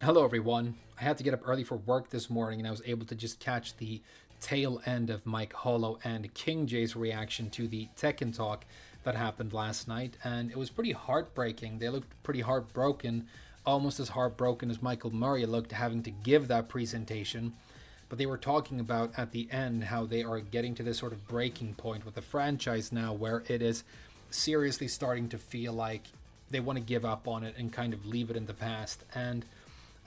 Hello, everyone. I had to get up early for work this morning, and I was able to just catch the tail end of Mike Hollow and King J's reaction to the Tekken talk that happened last night, and it was pretty heartbreaking. They looked pretty heartbroken, almost as heartbroken as Michael Murray looked having to give that presentation. But they were talking about at the end how they are getting to this sort of breaking point with the franchise now where it is seriously starting to feel like they want to give up on it and kind of leave it in the past. And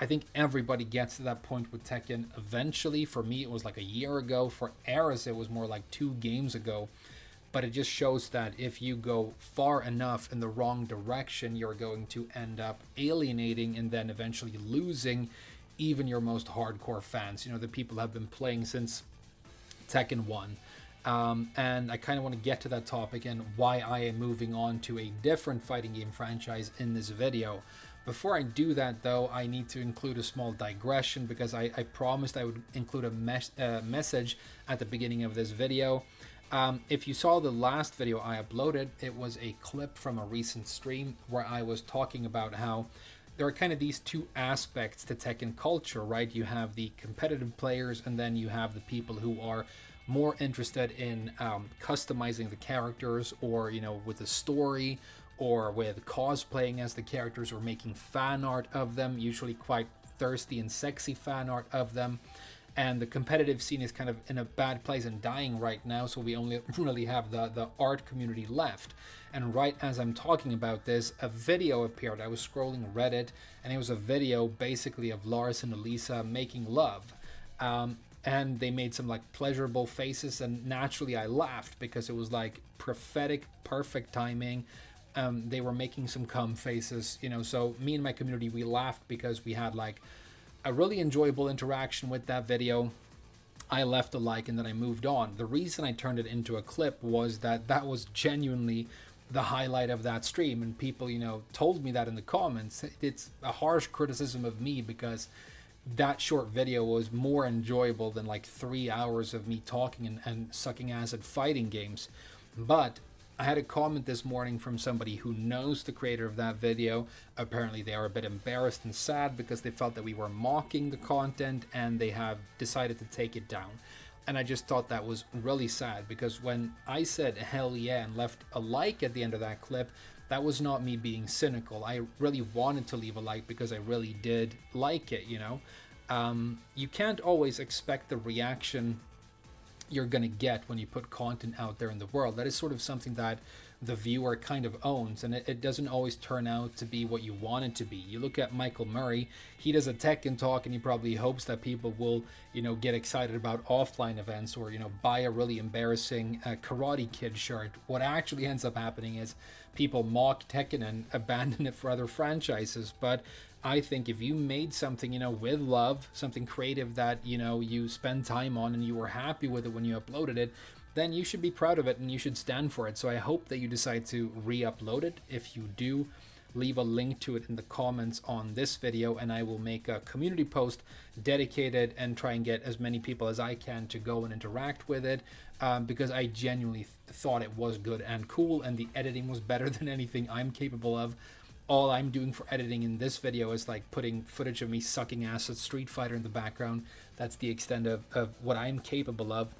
I think everybody gets to that point with Tekken eventually. For me, it was like a year ago. For Eris, it was more like 2 games ago. But it just shows that if you go far enough in the wrong direction, you're going to end up alienating and then eventually losing even your most hardcore fans. You know, the people have been playing since Tekken 1. And I kind of want to get to that topic and why I am moving on to a different fighting game franchise in this video. Before I do that, though, I need to include a small digression because I promised I would include a message at the beginning of this video. If you saw the last video I uploaded, it was a clip from a recent stream where I was talking about how there are kind of these two aspects to Tekken culture, right? You have the competitive players, and then you have the people who are more interested in customizing the characters, or, you know, with the story, or with cosplaying as the characters, or making fan art of them, usually quite thirsty and sexy fan art of them. And the competitive scene is kind of in a bad place and dying right now, so we only really have the art community left. And right as I'm talking about this, a video appeared. I was scrolling Reddit, and it was a video basically of Lars and Elisa making love. And they made some like pleasurable faces, and naturally I laughed because it was like prophetic, perfect timing. They were making some cum faces, you know, so me and my community, we laughed because we had like a really enjoyable interaction with that video. I left a like and then I moved on. The reason I turned it into a clip was that that was genuinely the highlight of that stream, and people, you know, told me that in the comments. It's a harsh criticism of me because that short video was more enjoyable than like 3 hours of me talking and sucking ass at fighting games. But I had a comment this morning from somebody who knows the creator of that video. Apparently they are a bit embarrassed and sad because they felt that we were mocking the content, and they have decided to take it down. And I just thought that was really sad, because when I said hell yeah and left a like at the end of that clip, that was not me being cynical. I really wanted to leave a like because I really did like it, you know. You can't always expect the reaction you're going to get when you put content out there in the world. That is sort of something that the viewer kind of owns, and it doesn't always turn out to be what you want it to be. You look at Michael Murray, he does a Tekken talk and he probably hopes that people will, you know, get excited about offline events, or, you know, buy a really embarrassing Karate Kid shirt. What actually ends up happening is people mock Tekken and abandon it for other franchises. But I think if you made something, you know, with love, something creative that, you know, you spend time on and you were happy with it when you uploaded it, then you should be proud of it and you should stand for it. So I hope that you decide to re-upload it. If you do, leave a link to it in the comments on this video, and I will make a community post dedicated and try and get as many people as I can to go and interact with it, because I genuinely thought it was good and cool, and the editing was better than anything I'm capable of. All I'm doing for editing in this video is like putting footage of me sucking ass at Street Fighter in the background. That's the extent of what I'm capable of.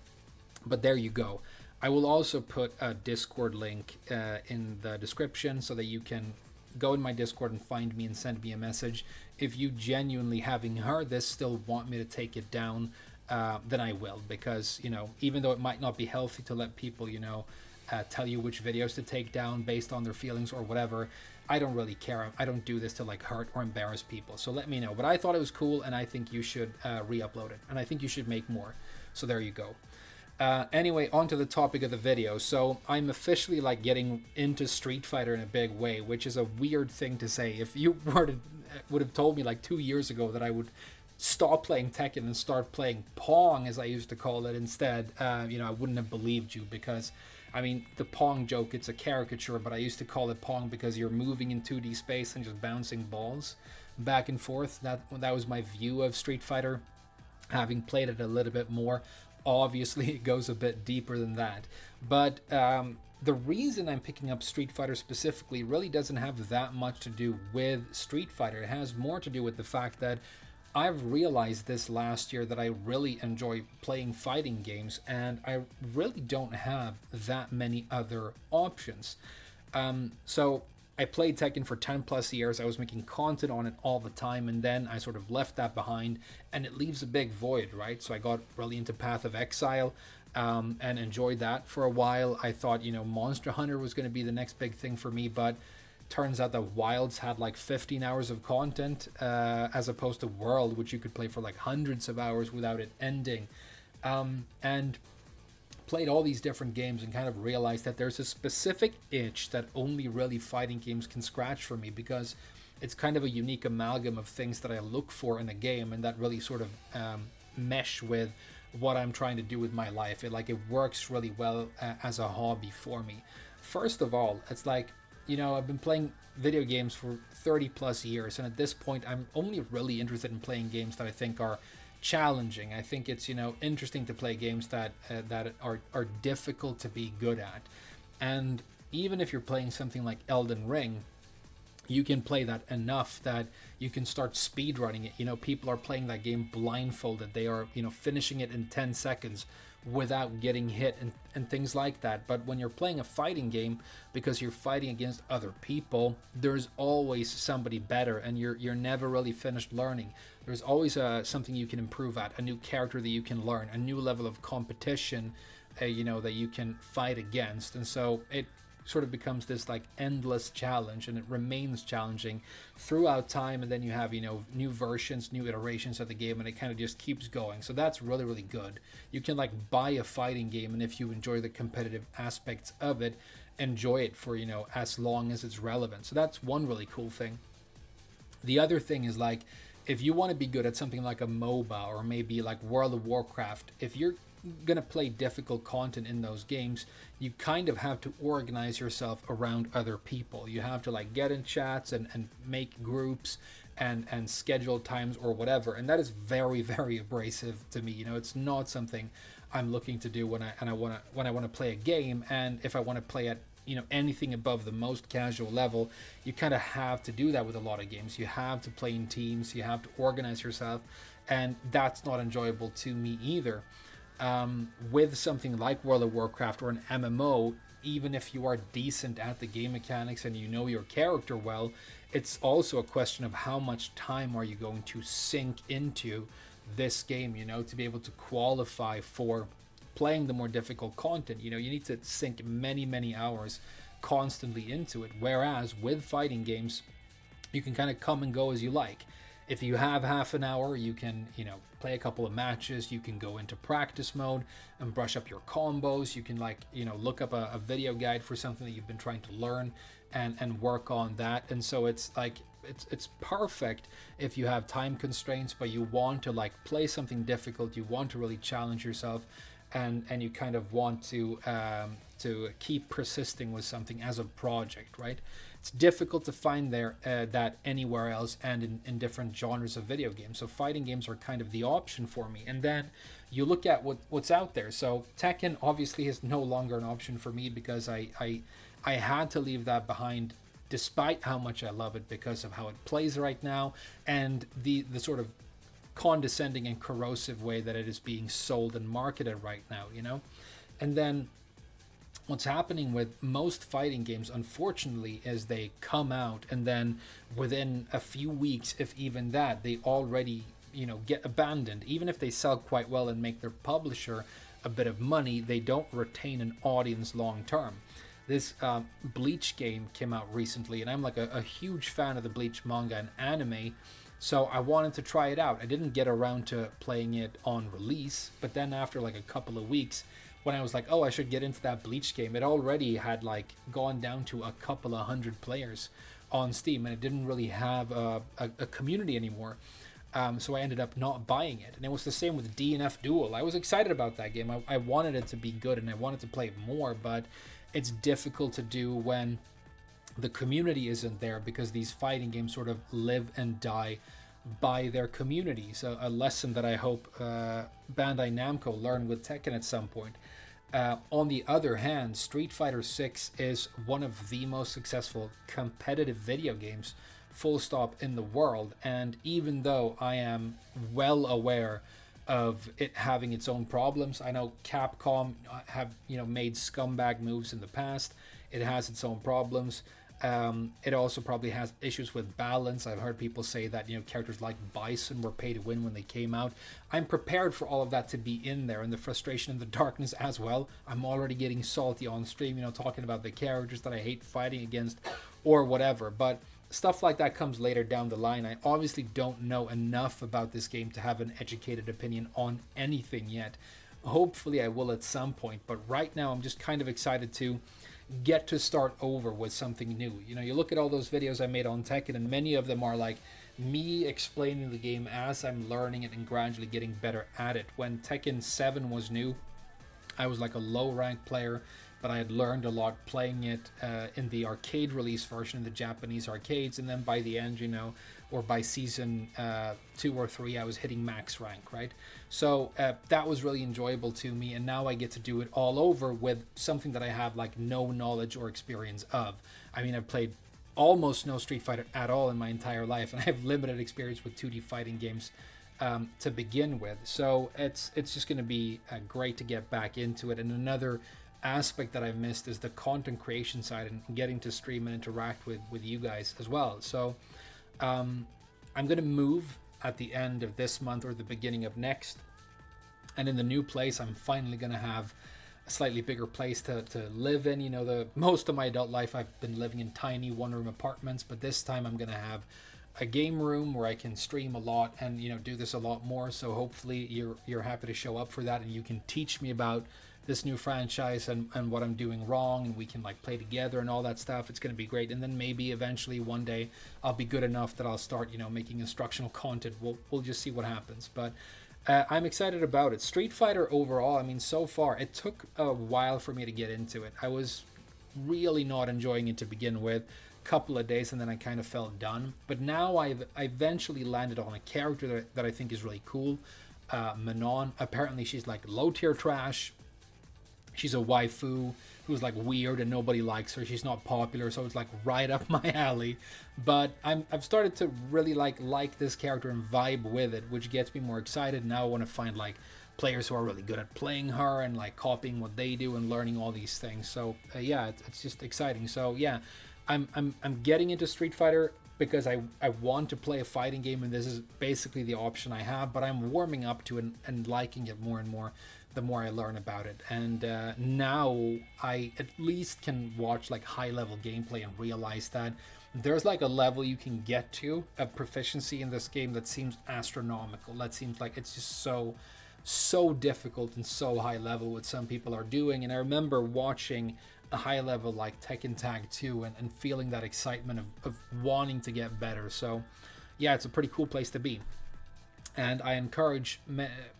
But there you go. I will also put a Discord link in the description so that you can go in my Discord and find me and send me a message. If you genuinely, having heard this, still want me to take it down, then I will. Because, you know, even though it might not be healthy to let people, you know, tell you which videos to take down based on their feelings or whatever, I don't really care. I don't do this to like hurt or embarrass people. So let me know. But I thought it was cool, and I think you should re-upload it. And I think you should make more. So there you go. Anyway, on to the topic of the video. So I'm officially like getting into Street Fighter in a big way, which is a weird thing to say. If you would have told me like 2 years ago that I would stop playing Tekken and start playing Pong, as I used to call it, instead, you know, I wouldn't have believed you, because I mean, the Pong joke, it's a caricature, but I used to call it Pong because you're moving in 2D space and just bouncing balls back and forth. That was my view of Street Fighter, having played it a little bit more obviously it goes a bit deeper than that. But the reason I'm picking up Street Fighter specifically really doesn't have that much to do with Street Fighter. It has more to do with the fact that I've realized this last year that I really enjoy playing fighting games, and I really don't have that many other options. So I played Tekken for 10 plus years. I was making content on it all the time, and then I sort of left that behind, and it leaves a big void, right? So I got really into Path of Exile, and enjoyed that for a while. I thought, Monster Hunter was going to be the next big thing for me, but turns out that Wilds had like 15 hours of content, as opposed to World, which you could play for like hundreds of hours without it ending. And played all these different games and kind of realized that there's a specific itch that only really fighting games can scratch for me, because it's kind of a unique amalgam of things that I look for in a game, and that really sort of mesh with what I'm trying to do with my life. It works really well as a hobby for me. First of all, it's like, I've been playing video games for 30 plus years, and at this point I'm only really interested in playing games that I think are challenging. I think it's interesting to play games that are difficult to be good at. And even if you're playing something like Elden Ring, you can play that enough that you can start speedrunning it. People are playing that game blindfolded. They are, finishing it in 10 seconds without getting hit and things like that. But when you're playing a fighting game, because you're fighting against other people, there's always somebody better, and you're never really finished learning. There's always something you can improve at, a new character that you can learn, a new level of competition, that you can fight against. And so it sort of becomes this like endless challenge, and it remains challenging throughout time. And then you have new versions, new iterations of the game, and it kind of just keeps going. So that's really, really good. You can like buy a fighting game, and if you enjoy the competitive aspects of it, enjoy it for as long as it's relevant. So that's one really cool thing. The other thing is, like, if you want to be good at something like a MOBA, or maybe like World of Warcraft, if you're gonna play difficult content in those games, you kind of have to organize yourself around other people. You have to like get in chats and make groups and schedule times or whatever, and that is very, very abrasive to me. It's not something I'm looking to do when I want to play a game. And if I want to play at anything above the most casual level, you kind of have to do that with a lot of games. You have to play in teams, you have to organize yourself, and that's not enjoyable to me either. With something like World of Warcraft or an MMO, even if you are decent at the game mechanics and you know your character well, it's also a question of how much time are you going to sink into this game, to be able to qualify for playing the more difficult content. You need to sink many, many hours constantly into it. Whereas with fighting games, you can kind of come and go as you like. If you have half an hour, you can, play a couple of matches. You can go into practice mode and brush up your combos. You can look up a video guide for something that you've been trying to learn and work on that. And so it's like, it's perfect if you have time constraints, but you want to like play something difficult. You want to really challenge yourself, and you kind of want to keep persisting with something as a project, right? It's difficult to find that anywhere else, and in different genres of video games. So fighting games are kind of the option for me. And then you look at what's out there. So Tekken obviously is no longer an option for me, because I had to leave that behind, despite how much I love it, because of how it plays right now, and the sort of condescending and corrosive way that it is being sold and marketed right now. And then what's happening with most fighting games, unfortunately, is they come out, and then within a few weeks, if even that, they already get abandoned. Even if they sell quite well and make their publisher a bit of money, they don't retain an audience long term. This Bleach game came out recently, and I'm like a huge fan of the Bleach manga and anime, so I wanted to try it out. I didn't get around to playing it on release, but then after like a couple of weeks, when I was like, oh, I should get into that Bleach game, it already had like gone down to a couple of hundred players on Steam, and it didn't really have a community anymore. So I ended up not buying it. And it was the same with DNF Duel. I was excited about that game. I wanted it to be good, and I wanted to play it more, but it's difficult to do when the community isn't there, because these fighting games sort of live and die by their communities. A lesson that I hope Bandai Namco learned with Tekken at some point. On the other hand, Street Fighter 6 is one of the most successful competitive video games, full stop, in the world. And even though I am well aware of it having its own problems, I know Capcom have made scumbag moves in the past. It has its own problems. It also probably has issues with balance. I've heard people say that characters like Bison were pay to win when they came out. I'm prepared for all of that to be in there, and the frustration and the darkness as well. I'm already getting salty on stream, talking about the characters that I hate fighting against or whatever. But stuff like that comes later down the line. I obviously don't know enough about this game to have an educated opinion on anything yet. Hopefully I will at some point, but right now I'm just kind of excited to get to start over with something new. You look at all those videos I made on Tekken, and many of them are like me explaining the game as I'm learning it and gradually getting better at it. When Tekken 7 was new, I was like a low rank player, but I had learned a lot playing it in the arcade release version in the Japanese arcades, and then by the end, or by season 2 or 3, I was hitting max rank, right? So that was really enjoyable to me, and now I get to do it all over with something that I have like no knowledge or experience of. I mean, I've played almost no Street Fighter at all in my entire life, and I have limited experience with 2D fighting games to begin with. So it's just going to be great to get back into it. And another aspect that I missed is the content creation side and getting to stream and interact with you guys as well. So I'm going to move at the end of this month or the beginning of next, and in the new place I'm finally going to have a slightly bigger place to live in. The most of my adult life I've been living in tiny one-room apartments, but this time I'm going to have a game room where I can stream a lot and do this a lot more. So hopefully you're happy to show up for that, and you can teach me about this new franchise and what I'm doing wrong, and we can like play together and all that stuff. It's going to be great. And then maybe eventually one day I'll be good enough that I'll start making instructional content. We'll just see what happens, but I'm excited about it. Street Fighter overall, I mean, so far it took a while for me to get into it. I was really not enjoying it to begin with, couple of days, and then I kind of felt done. But now I eventually landed on a character that I think is really cool. Manon, apparently she's like low tier trash. She's a waifu who's like weird and nobody likes her. She's not popular, so it's like right up my alley. But I've started to really like this character and vibe with it, which gets me more excited. Now I want to find like players who are really good at playing her and like copying what they do and learning all these things. So yeah, it's just exciting. So yeah, I'm getting into Street Fighter because I want to play a fighting game, and this is basically the option I have. But I'm warming up to it and liking it more and more the more I learn about it. And now I at least can watch like high level gameplay and realize that there's like a level you can get to of proficiency in this game that seems astronomical. That seems like it's just so difficult and so high level what some people are doing. And I remember watching a high level like Tekken Tag 2 and feeling that excitement of wanting to get better. So yeah, it's a pretty cool place to be. And I encourage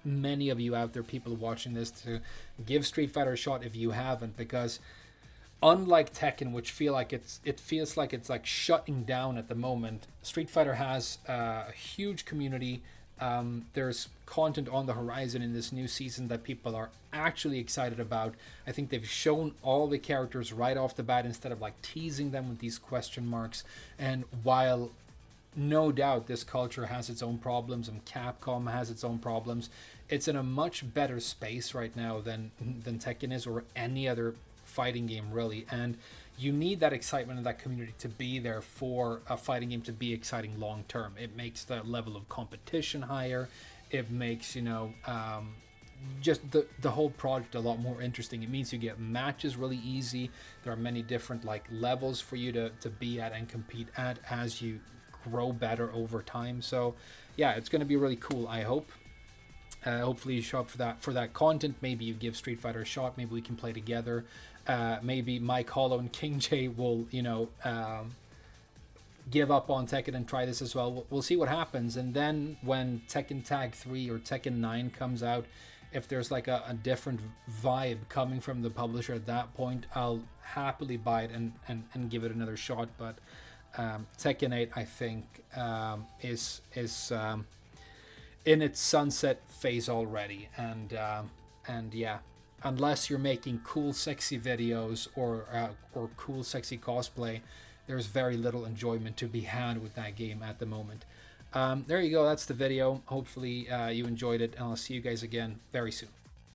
many of you out there, people watching this, to give Street Fighter a shot if you haven't, because unlike Tekken, which it feels like it's like shutting down at the moment, Street Fighter has a huge community. There's content on the horizon in this new season that people are actually excited about. I think they've shown all the characters right off the bat instead of like teasing them with these question marks. And while no doubt this culture has its own problems and Capcom has its own problems, it's in a much better space right now than Tekken is, or any other fighting game really. And you need that excitement and that community to be there for a fighting game to be exciting long term. It makes the level of competition higher. It makes just the whole project a lot more interesting. It means you get matches really easy. There are many different like levels for you to be at and compete at as you grow better over time. So yeah, it's going to be really cool, I hope. Hopefully you show up for that content. Maybe you give Street Fighter a shot. Maybe we can play together. Maybe Mike Hollow and King J will give up on Tekken and try this as well. We'll see what happens. And then when Tekken Tag 3 or Tekken 9 comes out, if there's like a different vibe coming from the publisher at that point, I'll happily buy it and give it another shot. But Tekken 8, I think, is in its sunset phase already, and yeah, unless you're making cool, sexy videos or cool, sexy cosplay, there's very little enjoyment to be had with that game at the moment. There you go. That's the video. Hopefully, you enjoyed it, and I'll see you guys again very soon.